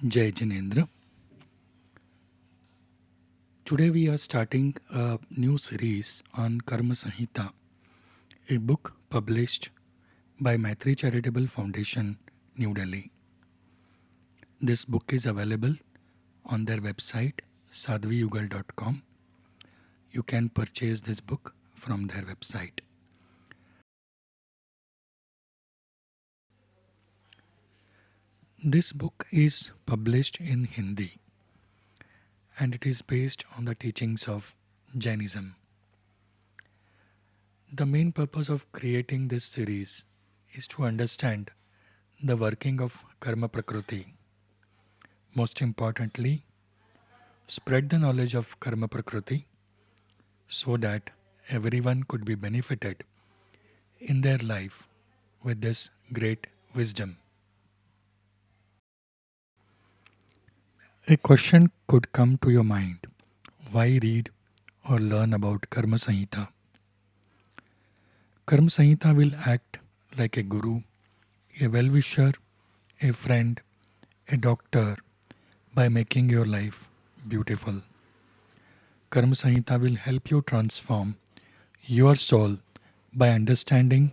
Jai Jinendra. Today we are starting a new series on Karma Samhita, a book published by Maitri Charitable Foundation, New Delhi. This book is available on their website sadhviyugal.com. You can purchase this book from their website. This book is published in Hindi and it is based on the teachings of Jainism. The main purpose of creating this series is to understand the working of Karma Prakriti. Most importantly, spread the knowledge of Karma Prakriti so that everyone could be benefited in their life with this great wisdom. A question could come to your mind: why read or learn about Karma Samhita? Karma Samhita will act like a guru, a well-wisher, a friend, a doctor by making your life beautiful. Karma Samhita will help you transform your soul by understanding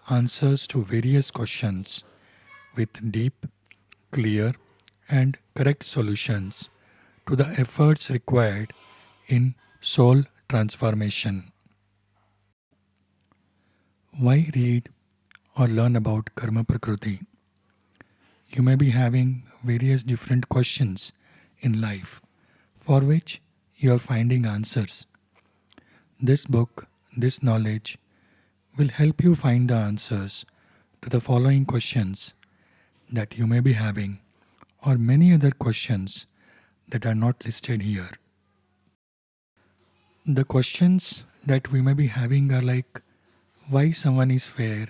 answers to various questions with deep, clear, and correct solutions to the efforts required in soul transformation. Why read or learn about Karma Prakriti? You may be having various different questions in life for which you are finding answers. This book, this knowledge will help you find the answers to the following questions that you may be having, or many other questions that are not listed here. The questions that we may be having are like why someone is fair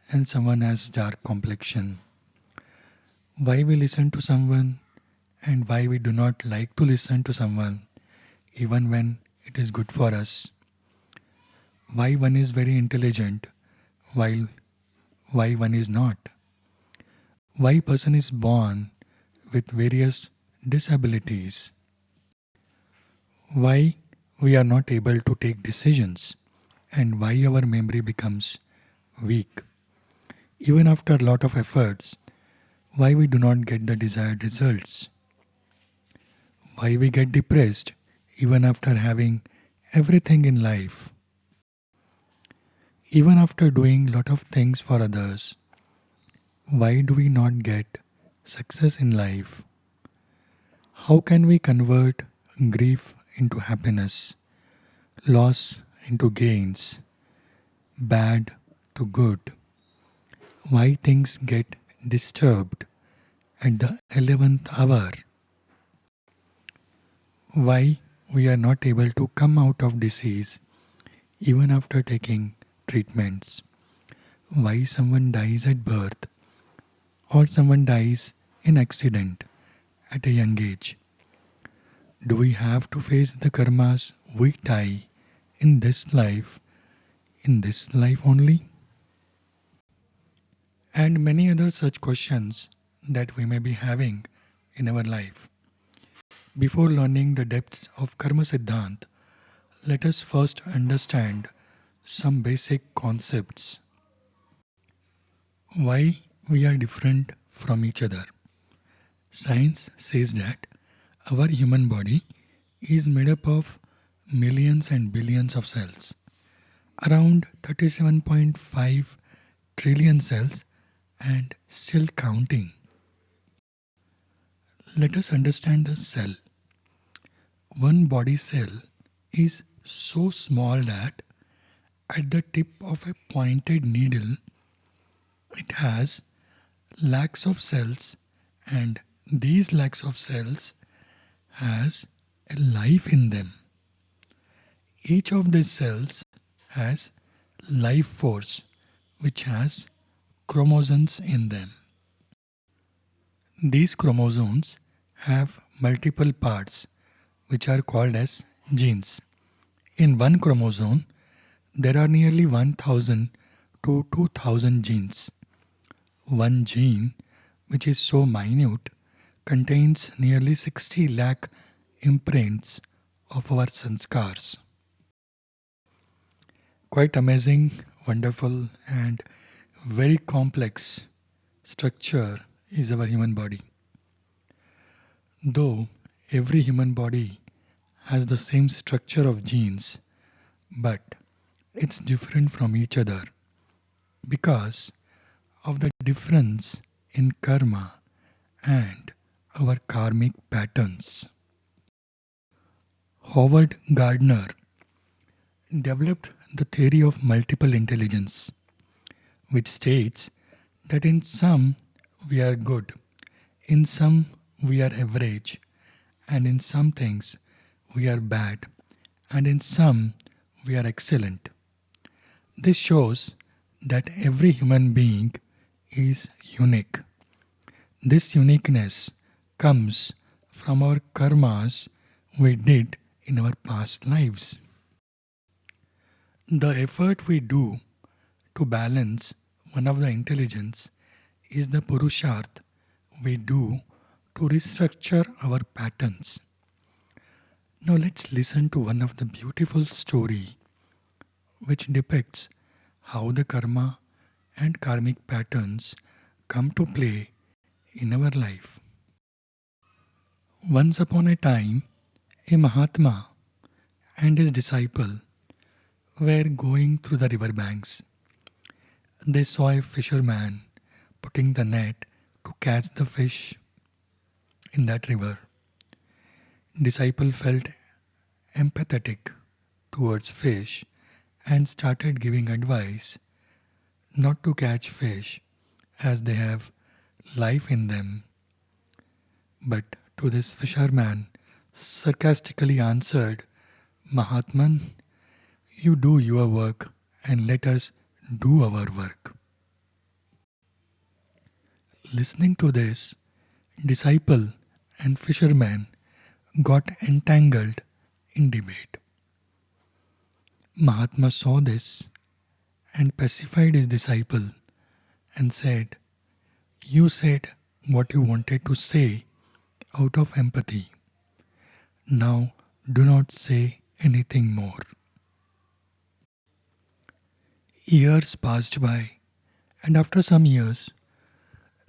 and someone has dark complexion, why we listen to someone and why we do not like to listen to someone even when it is good for us, why one is very intelligent while why one is not, why person is born with various disabilities, why we are not able to take decisions, and why our memory becomes weak. Even after a lot of efforts, why we do not get the desired results, why we get depressed even after having everything in life, even after doing lot of things for others, why do we not get success in life? How can we convert grief into happiness, loss into gains, bad to good? Why things get disturbed at the 11th hour? Why we are not able to come out of disease even after taking treatments? Why someone dies at birth or someone dies in accident at a young age? Do we have to face the karmas we die in this life only? And many other such questions that we may be having in our life. Before learning the depths of Karma Siddhant, let us first understand some basic concepts. Why we are different from each other. Science says that our human body is made up of millions and billions of cells. Around 37.5 trillion cells and still counting. Let us understand the cell. One body cell is so small that at the tip of a pointed needle it has lakhs of cells, and these lakhs of cells has a life in them. Each of these cells has life force which has chromosomes in them. These chromosomes have multiple parts which are called as genes. In one chromosome, there are nearly 1000 to 2000 genes. One gene, which is so minute contains nearly 60 lakh imprints of our sanskars. Quite amazing, wonderful, and very complex structure is our human body. Though every human body has the same structure of genes, but it's different from each other because of the difference in karma and our karmic patterns. Howard Gardner developed the theory of multiple intelligence, which states that in some we are good, in some we are average, and in some things we are bad, and in some we are excellent. This shows that every human being is unique. This uniqueness comes from our karmas we did in our past lives. The effort we do to balance one of the intelligence is the purusharth we do to restructure our patterns. Now let's listen to one of the beautiful story which depicts how the karma and karmic patterns come to play in our life. Once upon a time, a Mahatma and his disciple were going through the river banks. They saw a fisherman putting the net to catch the fish in that river. Disciple felt empathetic towards fish and started giving advice not to catch fish as they have life in them. But to this fisherman sarcastically answered, Mahatman, you do your work and let us do our work. Listening to this, disciple and fisherman got entangled in debate. Mahatma saw this and pacified his disciple and said, you said what you wanted to say out of empathy. Now do not say anything more. Years passed by, and after some years,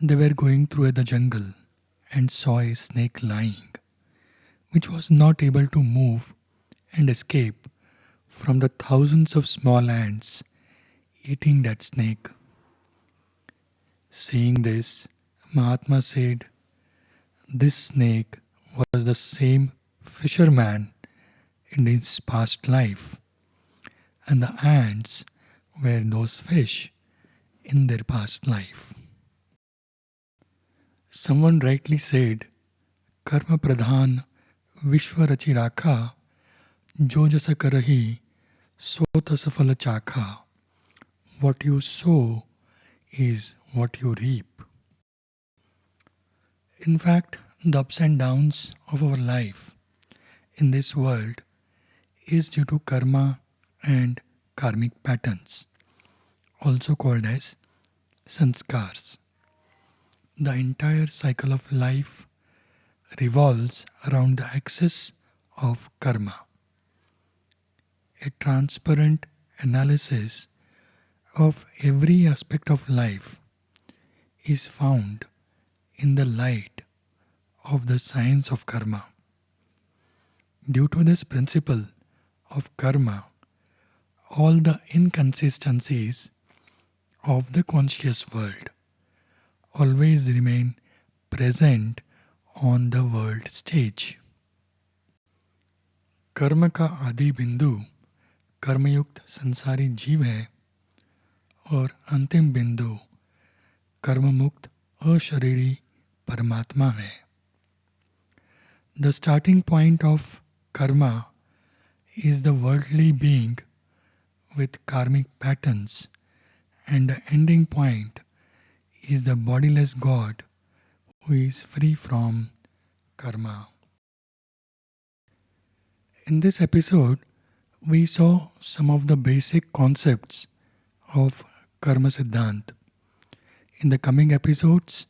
they were going through the jungle and saw a snake lying, which was not able to move and escape from the thousands of small ants eating that snake. Seeing this, Mahatma said, this snake was the same fisherman in his past life, and the ants were those fish in their past life. Someone rightly said, Karma Pradhan Vishwa Rachi Rakha Jo Jasa Karahi So Tasa Phala Chakha. What you sow is what you reap. In fact, the ups and downs of our life in this world is due to karma and karmic patterns, also called as sanskars. The entire cycle of life revolves around the axis of karma. A transparent analysis of every aspect of life is found in the light of the science of karma. Due to this principle of karma, all the inconsistencies of the conscious world always remain present on the world stage. कर्म का आदि बिंदु कर्मयुक्त संसारी जीव है और अंतिम बिंदु कर्म मुक्त अशरीरी परमात्मा है. The starting point of karma is the worldly being with karmic patterns, and the ending point is the bodiless God who is free from karma. In this episode, we saw some of the basic concepts of Karma Siddhant. In the coming episodes,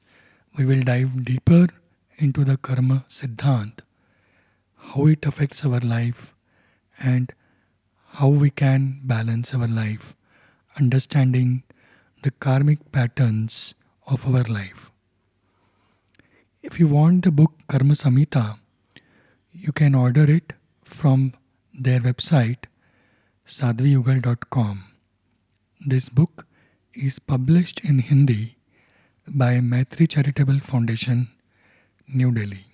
we will dive deeper into the Karma Siddhant, how it affects our life, and how we can balance our life, understanding the karmic patterns of our life. If you want the book Karma Samhita, you can order it from their website Sadhviyugal.com. This book is published in Hindi by Maitri Charitable Foundation, New Delhi.